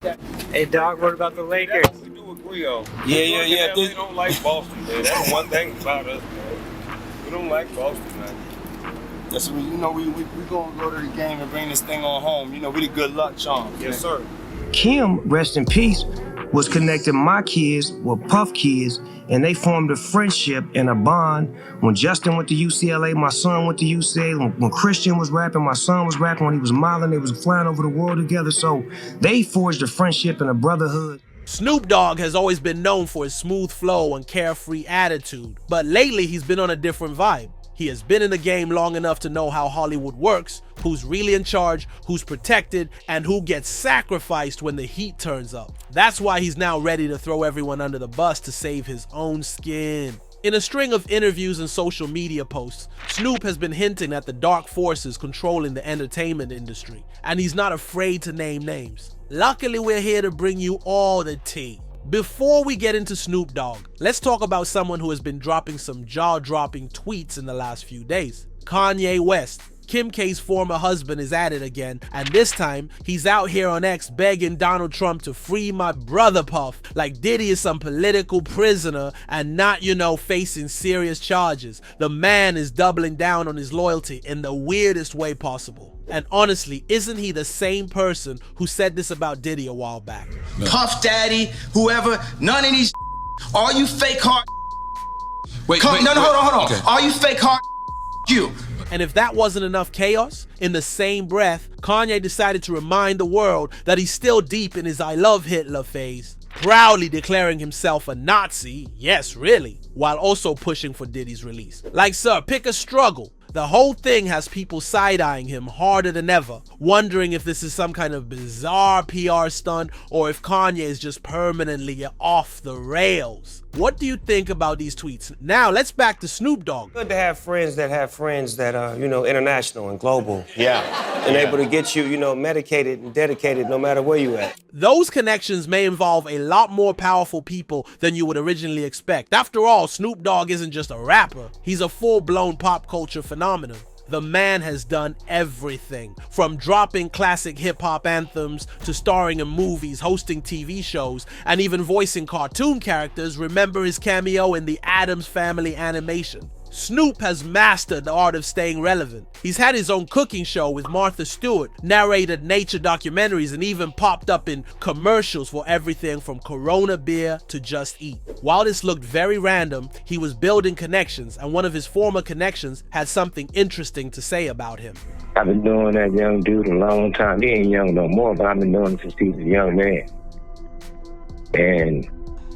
Hey, dog, what about the Lakers? That's what we do agree on. Yeah. They don't like Boston, man. That's the one thing about us, man. We don't like Boston, man. That's what we gonna go to the game and bring this thing on home. We the good luck charm. Yes, sir. Kim, rest in peace, was connecting my kids with Puff kids, and they formed a friendship and a bond. When Justin went to UCLA, my son went to UCLA. When Christian was rapping, my son was rapping. When he was modeling, they was flying over the world together. So they forged a friendship and a brotherhood. Snoop Dogg has always been known for his smooth flow and carefree attitude, but lately he's been on a different vibe. He has been in the game long enough to know how Hollywood works, who's really in charge, who's protected, and who gets sacrificed when the heat turns up. That's why he's now ready to throw everyone under the bus to save his own skin. In a string of interviews and social media posts, Snoop has been hinting at the dark forces controlling the entertainment industry, and he's not afraid to name names. Luckily, we're here to bring you all the tea. Before we get into Snoop Dogg, let's talk about someone who has been dropping some jaw-dropping tweets in the last few days. Kanye West. Kim K's former husband is at it again, and this time, he's out here on X begging Donald Trump to free my brother Puff, like Diddy is some political prisoner and not, facing serious charges. The man is doubling down on his loyalty in the weirdest way possible. And honestly, isn't he the same person who said this about Diddy a while back? Puff Daddy, whoever, none of these all you fake hard Wait, hold on. Okay. All you fake hard you. And if that wasn't enough chaos, in the same breath, Kanye decided to remind the world that he's still deep in his I love Hitler phase, proudly declaring himself a Nazi, yes really, while also pushing for Diddy's release. Like, sir, pick a struggle. The whole thing has people side-eyeing him harder than ever, wondering if this is some kind of bizarre PR stunt or if Kanye is just permanently off the rails. What do you think about these tweets? Now, let's back to Snoop Dogg. Good to have friends that are, international and global. Yeah. And able to get you, medicated and dedicated no matter where you at. Those connections may involve a lot more powerful people than you would originally expect. After all, Snoop Dogg isn't just a rapper. He's a full-blown pop culture phenomenon. The man has done everything, from dropping classic hip-hop anthems to starring in movies, hosting TV shows, and even voicing cartoon characters. Remember his cameo in the Addams Family animation. Snoop has mastered the art of staying relevant. He's had his own cooking show with Martha Stewart, narrated nature documentaries, and even popped up in commercials for everything from Corona beer to Just Eat. While this looked very random, he was building connections, and one of his former connections had something interesting to say about him. I've been knowing that young dude a long time. He ain't young no more, but I've been knowing him since he was a young man. And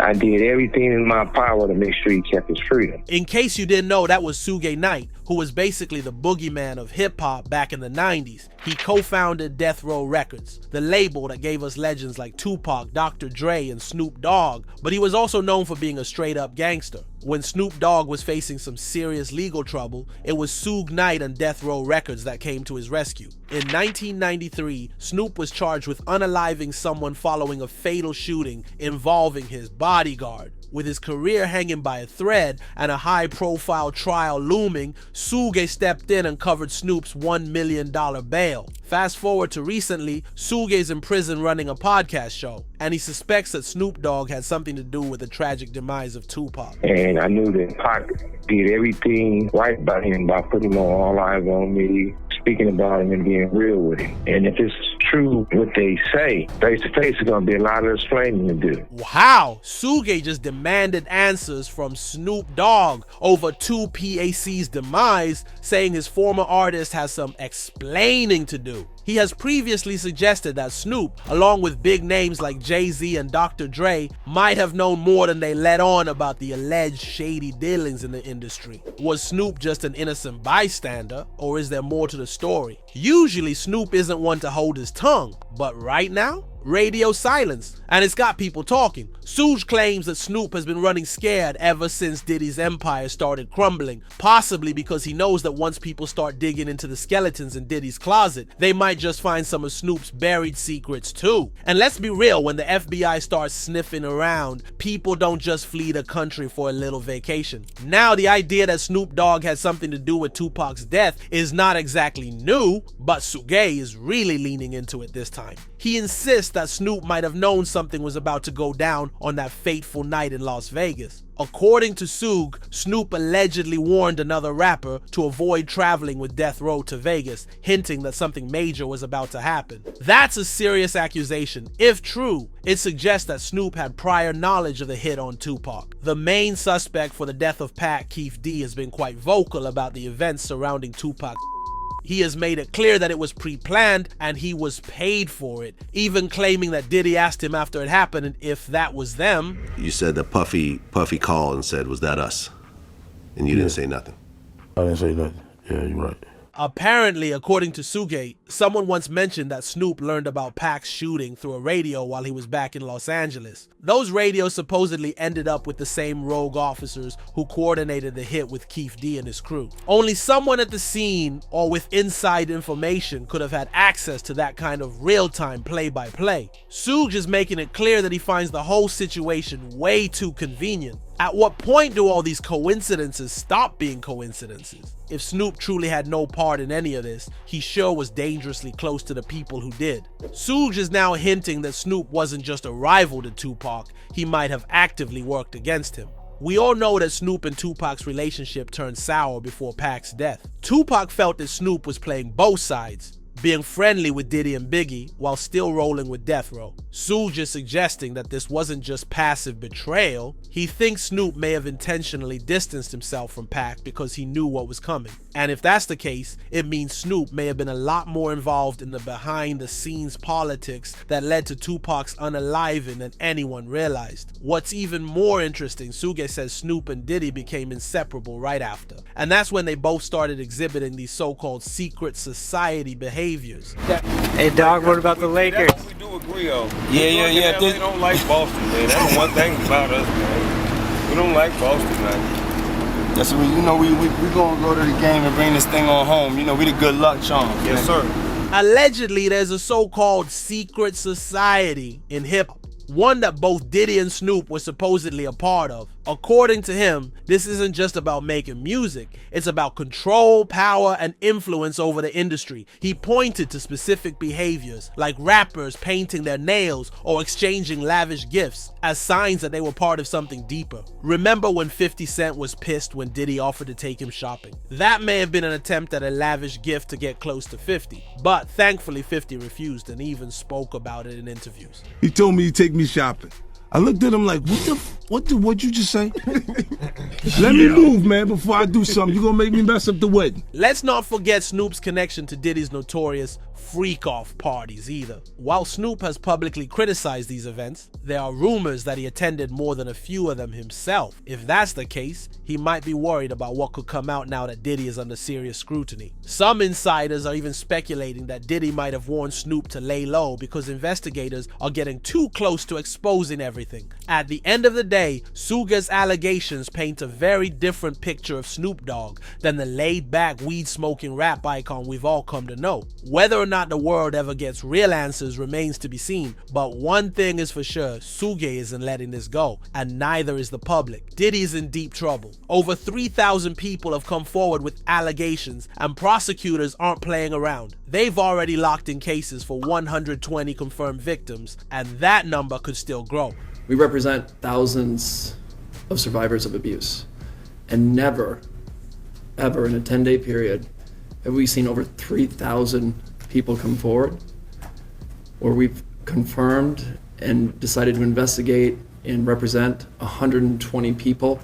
I did everything in my power to make sure he kept his freedom. In case you didn't know, that was Suge Knight, who was basically the boogeyman of hip-hop back in the 90s. He co-founded Death Row Records, the label that gave us legends like Tupac, Dr. Dre, and Snoop Dogg, but he was also known for being a straight-up gangster. When Snoop Dogg was facing some serious legal trouble, it was Suge Knight and Death Row Records that came to his rescue. In 1993, Snoop was charged with unaliving someone following a fatal shooting involving his bodyguard. With his career hanging by a thread and a high-profile trial looming, Suge stepped in and covered Snoop's $1 million bail. Fast forward to recently, Suge's in prison running a podcast show, and he suspects that Snoop Dogg had something to do with the tragic demise of Tupac. And I knew that Pac did everything right by him by putting all eyes on me, speaking about him and being real with him. And if it's true what they say, face to face is going to be a lot of explaining to do. Wow, Suge just demanded answers from Snoop Dogg over 2PAC's demise, saying his former artist has some explaining to do. He has previously suggested that Snoop, along with big names like Jay-Z and Dr. Dre, might have known more than they let on about the alleged shady dealings in the industry. Was Snoop just an innocent bystander, or is there more to the story? Usually Snoop isn't one to hold his tongue, but right now, radio silence, and it's got people talking. Suge claims that Snoop has been running scared ever since Diddy's empire started crumbling, possibly because he knows that once people start digging into the skeletons in Diddy's closet, they might just find some of Snoop's buried secrets too. And let's be real, when the FBI starts sniffing around, people don't just flee the country for a little vacation. Now, the idea that Snoop Dogg has something to do with Tupac's death is not exactly new, but Suge is really leaning into it this time. He insists that Snoop might have known something was about to go down on that fateful night in Las Vegas. According to Suge, Snoop allegedly warned another rapper to avoid traveling with Death Row to Vegas, hinting that something major was about to happen. That's a serious accusation. If true, it suggests that Snoop had prior knowledge of the hit on Tupac. The main suspect for the death of Pac, Keith D, has been quite vocal about the events surrounding Tupac. He has made it clear that it was pre-planned and he was paid for it, even claiming that Diddy asked him after it happened and if that was them. You said that Puffy called and said, "Was that us?" And you didn't say nothing. I didn't say nothing. Yeah, you're right. Apparently, according to Suge, someone once mentioned that Snoop learned about Pac's shooting through a radio while he was back in Los Angeles. Those radios supposedly ended up with the same rogue officers who coordinated the hit with Keith D and his crew. Only someone at the scene or with inside information could have had access to that kind of real-time play-by-play. Suge is making it clear that he finds the whole situation way too convenient. At what point do all these coincidences stop being coincidences? If Snoop truly had no part in any of this, he sure was dangerously close to the people who did. Suge is now hinting that Snoop wasn't just a rival to Tupac, he might have actively worked against him. We all know that Snoop and Tupac's relationship turned sour before Pac's death. Tupac felt that Snoop was playing both sides, being friendly with Diddy and Biggie while still rolling with Death Row. Suge is suggesting that this wasn't just passive betrayal. He thinks Snoop may have intentionally distanced himself from Pac because he knew what was coming. And if that's the case, it means Snoop may have been a lot more involved in the behind-the-scenes politics that led to Tupac's unaliving than anyone realized. What's even more interesting, Suge says Snoop and Diddy became inseparable right after. And that's when they both started exhibiting these so-called secret society behaviors. Hey, dog, what about the Lakers? That's what we do agree on. Yeah. They don't like Boston, man. That's the one thing about us, man. We don't like Boston, man. That's what we gonna go to the game and bring this thing on home. You know, we the good luck charm. Yes, sir. Allegedly, there's a so-called secret society in hip-hop, one that both Diddy and Snoop were supposedly a part of. According to him, this isn't just about making music, it's about control, power, and influence over the industry. He pointed to specific behaviors, like rappers painting their nails or exchanging lavish gifts, as signs that they were part of something deeper. Remember when 50 Cent was pissed when Diddy offered to take him shopping? That may have been an attempt at a lavish gift to get close to 50, but thankfully 50 refused and even spoke about it in interviews. He told me to take me shopping. I looked at him like, what'd you just say? Let me move, man, before I do something. You gonna make me mess up the wedding. Let's not forget Snoop's connection to Diddy's notorious freak-off parties either. While Snoop has publicly criticized these events, there are rumors that he attended more than a few of them himself. If that's the case, he might be worried about what could come out now that Diddy is under serious scrutiny. Some insiders are even speculating that Diddy might have warned Snoop to lay low because investigators are getting too close to exposing everything. At the end of the day, Suge's allegations paint a very different picture of Snoop Dogg than the laid-back, weed-smoking rap icon we've all come to know. Whether or not the world ever gets real answers remains to be seen, but one thing is for sure, Suge isn't letting this go, and neither is the public. Diddy's in deep trouble. Over 3,000 people have come forward with allegations, and prosecutors aren't playing around. They've already locked in cases for 120 confirmed victims, and that number could still grow. We represent thousands of survivors of abuse, and never, ever in a 10-day period have we seen over 3,000 people come forward where we've confirmed and decided to investigate and represent 120 people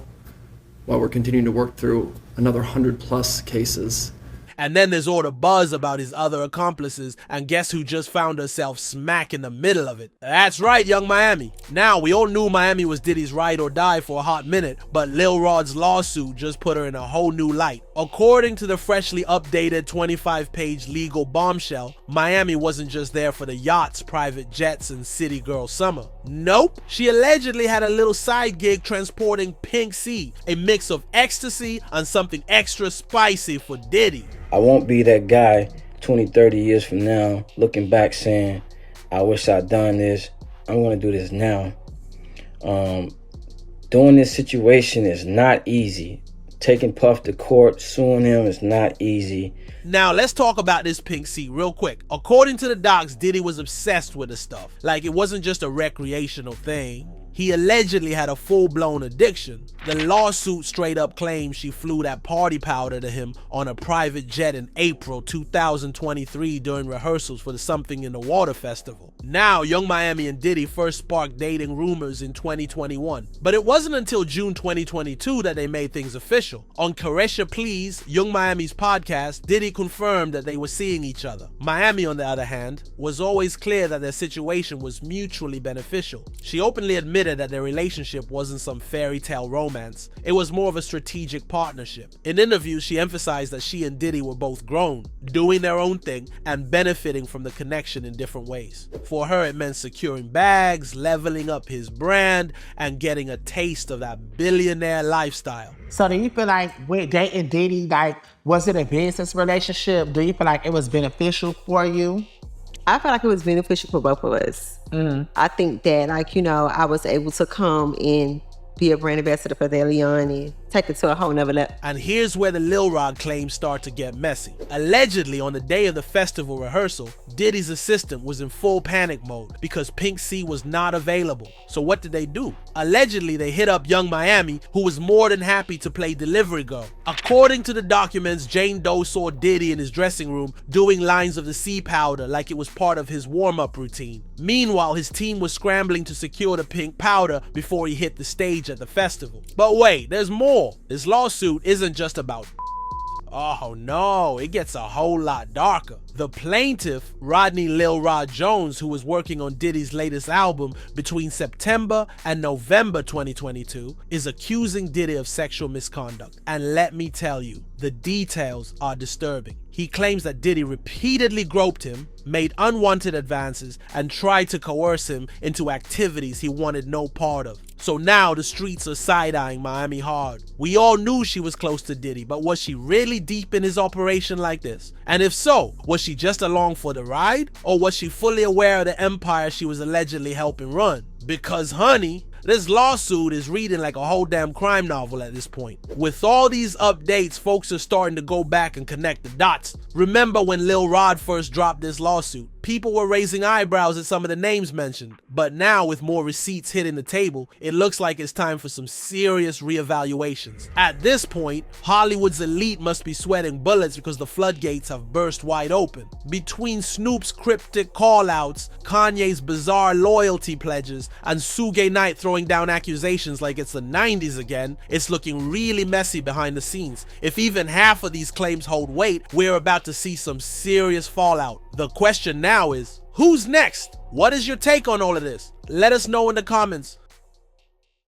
while we're continuing to work through another 100+ cases. And then there's all the buzz about his other accomplices, and guess who just found herself smack in the middle of it? That's right, Young Miami. Now, we all knew Miami was Diddy's ride or die for a hot minute, but Lil Rod's lawsuit just put her in a whole new light. According to the freshly updated 25-page legal bombshell, Miami wasn't just there for the yachts, private jets, and city girl summer. Nope, she allegedly had a little side gig transporting Pink C, a mix of ecstasy and something extra spicy for Diddy. I won't be that guy 20, 30 years from now looking back saying, I wish I'd done this. I'm gonna do this now. Doing this situation is not easy. Taking Puff to court, suing him is not easy. Now, let's talk about this Pink C real quick. According to the docs, Diddy was obsessed with the stuff. Like, it wasn't just a recreational thing. He allegedly had a full-blown addiction. The lawsuit straight up claims she flew that party powder to him on a private jet in April 2023 during rehearsals for the Something in the Water festival. Now, Young Miami and Diddy first sparked dating rumors in 2021, but it wasn't until June 2022 that they made things official. On Caresha Please, Young Miami's podcast, Diddy confirmed that they were seeing each other. Miami, on the other hand, was always clear that their situation was mutually beneficial. She openly admitted that their relationship wasn't some fairy tale romance. It was more of a strategic partnership. In interviews, she emphasized that she and Diddy were both grown, doing their own thing, and benefiting from the connection in different ways. For her, it meant securing bags, leveling up his brand, and getting a taste of that billionaire lifestyle. So do you feel like with dating Diddy, like, was it a business relationship? Do you feel like it was beneficial for you? I feel like it was beneficial for both of us. I think that, like, you know, I was able to come and be a brand ambassador for their Leon and take it to a whole nother level. And here's where the Lil Rod claims start to get messy. Allegedly, on the day of the festival rehearsal, Diddy's assistant was in full panic mode because Pink C was not available. So what did they do? Allegedly, they hit up Young Miami, who was more than happy to play delivery girl. According to the documents, Jane Doe saw Diddy in his dressing room doing lines of the C powder like it was part of his warm-up routine. Meanwhile, his team was scrambling to secure the pink powder before he hit the stage at the festival. But wait, there's more. This lawsuit isn't just about oh no, it gets a whole lot darker. The plaintiff, Rodney Lil Rod Jones, who was working on Diddy's latest album between September and November 2022, is accusing Diddy of sexual misconduct. And let me tell you, the details are disturbing. He claims that Diddy repeatedly groped him, made unwanted advances, and tried to coerce him into activities he wanted no part of. So now the streets are side-eyeing Miami hard. We all knew she was close to Diddy, but was she really deep in his operation like this? And if so, was she just along for the ride? Or was she fully aware of the empire she was allegedly helping run? Because honey, this lawsuit is reading like a whole damn crime novel at this point. With all these updates, folks are starting to go back and connect the dots. Remember when Lil Rod first dropped this lawsuit? People were raising eyebrows at some of the names mentioned. But now, with more receipts hitting the table, it looks like it's time for some serious reevaluations. At this point, Hollywood's elite must be sweating bullets because the floodgates have burst wide open. Between Snoop's cryptic call-outs, Kanye's bizarre loyalty pledges, and Suge Knight throwing down accusations like it's the 90s again, it's looking really messy behind the scenes. If even half of these claims hold weight, we're about to see some serious fallout. The question now is, who's next? What is your take on all of this? Let us know in the comments.